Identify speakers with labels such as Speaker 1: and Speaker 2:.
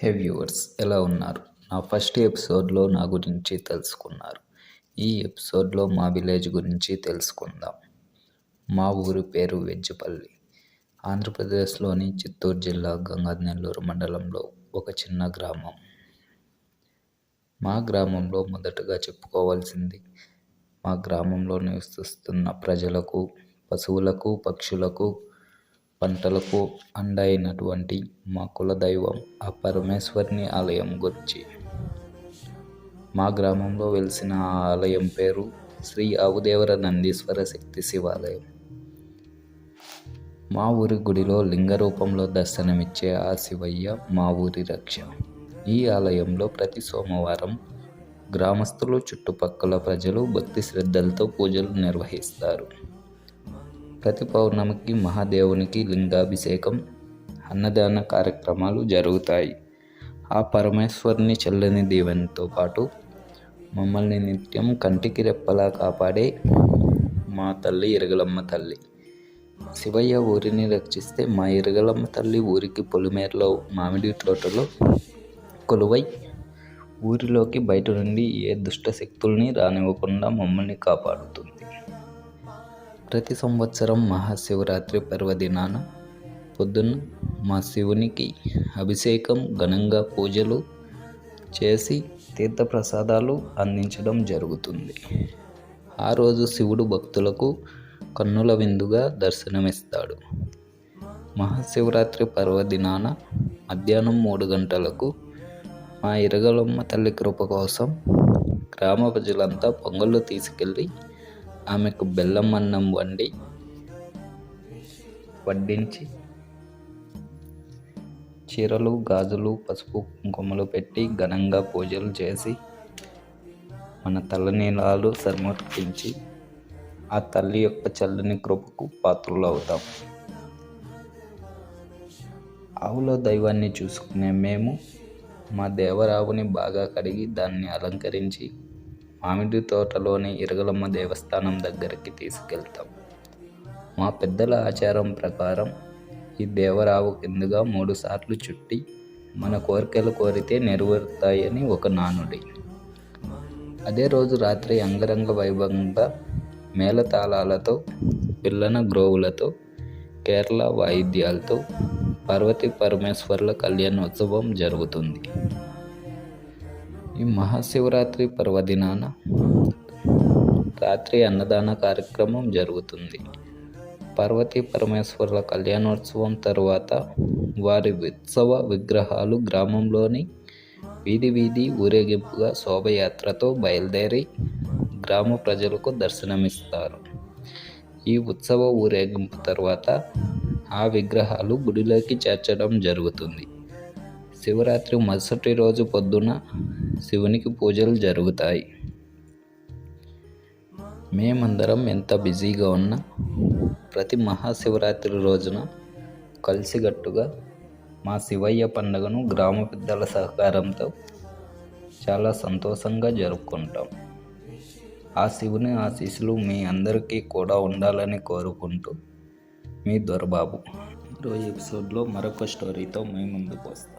Speaker 1: హే viewers, ఎలా ఉన్నారు? నా ఫస్ట్ ఎపిసోడ్లో నా గురించి తెలుసుకున్నారు. ఈ ఎపిసోడ్లో మా విలేజ్ గురించి తెలుసుకుందాం. మా ఊరి పేరు వెజ్జిపల్లి. ఆంధ్రప్రదేశ్లోని చిత్తూరు జిల్లా గంగానెల్లూరు మండలంలో ఒక చిన్న గ్రామం. మా గ్రామంలో మొదటగా చెప్పుకోవాల్సింది మా గ్రామంలో నివసిస్తున్న ప్రజలకు, పశువులకు, పక్షులకు, పంటలకు అండ అయినటువంటి మా కులదైవం ఆ పరమేశ్వరుని ఆలయం గురించి. మా గ్రామంలో వెలిసిన ఆ ఆలయం పేరు శ్రీ ఆవుదేవర నందీశ్వర శక్తి శివాలయం. మా ఊరి గుడిలో లింగ రూపంలో దర్శనమిచ్చే ఆ శివయ్య మా ఊరి రక్ష. ఈ ఆలయంలో ప్రతి సోమవారం గ్రామస్తులు, చుట్టుపక్కల ప్రజలు భక్తి శ్రద్ధలతో పూజలు నిర్వహిస్తారు. ప్రతి పౌర్ణమికి మహాదేవునికి లింగాభిషేకం, అన్నదాన కార్యక్రమాలు జరుగుతాయి. ఆ పరమేశ్వరుని చల్లని దీవెనతో పాటు మమ్మల్ని నిత్యం కంటికి రెప్పలా కాపాడే మా తల్లి ఇరగలమ్మ తల్లి. శివయ్య ఊరిని రక్షిస్తే మా ఇరగలమ్మ తల్లి ఊరికి పొలిమేరలో మామిడి తోటలో కొలువై ఊరిలోకి బయట నుండి ఏ దుష్ట శక్తుల్ని రానివ్వకుండా మమ్మల్ని కాపాడుతుంది. ప్రతి సంవత్సరం మహాశివరాత్రి పర్వదినాన పొద్దున్న మా శివునికి అభిషేకం, ఘనంగా పూజలు చేసి తీర్థప్రసాదాలు అందించడం జరుగుతుంది. ఆ రోజు శివుడు భక్తులకు కన్నుల విందుగా దర్శనమిస్తాడు. మహాశివరాత్రి పర్వదినాన మధ్యాహ్నం 3 గంటలకు మా ఇరగలమ్మ తల్లి కృప కోసం గ్రామ ప్రజలంతా పొంగళ్ళు తీసుకెళ్ళి ఆమెకు బెల్లం అన్నం వడ్డించి చీరలు, గాజులు, పసుపు, కుంకుమలు పెట్టి ఘనంగా పూజలు చేసి మన తలనీలాలు సమర్పించి ఆ తల్లి యొక్క చల్లని కృపకు పాత్రలు అవుతాం. ఆవులో దైవాన్ని చూసుకునే మేము మా దేవరావుని బాగా కడిగి దాన్ని అలంకరించి మామిడి తోటలోని ఇరగలమ్మ దేవస్థానం దగ్గరికి తీసుకెళ్తాం. మా పెద్దల ఆచారం ప్రకారం ఈ దేవరావు కిందుగా 3 సార్లు చుట్టి మన కోరికలు కోరితే నెరవేరుతాయని ఒక నానుడి. అదే రోజు రాత్రి అంగరంగ వైభవంగా మేళతాళాలతో, పిల్లన గ్రోవులతో, కేరళ వాయిద్యాలతో పార్వతీ పరమేశ్వరుల కళ్యాణోత్సవం జరుగుతుంది. ఈ మహాశివరాత్రి పర్వదినాన రాత్రి అన్నదాన కార్యక్రమం జరుగుతుంది. పార్వతీ పరమేశ్వరుల కళ్యాణోత్సవం తరువాత వారి ఉత్సవ విగ్రహాలు గ్రామంలోని వీధి ఊరేగింపుగా శోభయాత్రతో బయలుదేరి గ్రామ ప్రజలకు దర్శనమిస్తారు. ఈ ఉత్సవ ఊరేగింపు తర్వాత ఆ విగ్రహాలు గుడిలోకి చేర్చడం జరుగుతుంది. శివరాత్రి మరుసటి రోజు పొద్దున శివునికి పూజలు జరుగుతాయి. మేమందరం ఎంత బిజీగా ఉన్నా ప్రతి మహాశివరాత్రి రోజున కలిసికట్టుగా మా శివయ్య పండుగను గ్రామ పెద్దల సహకారంతో చాలా సంతోషంగా జరుపుకుంటాం. ఆ శివుని ఆశీస్సులు మీ అందరికీ కూడా ఉండాలని కోరుకుంటూ మీ దొరబాబు. ఈరోజు ఎపిసోడ్లో మరొక స్టోరీతో మీ ముందుకు వస్తాం.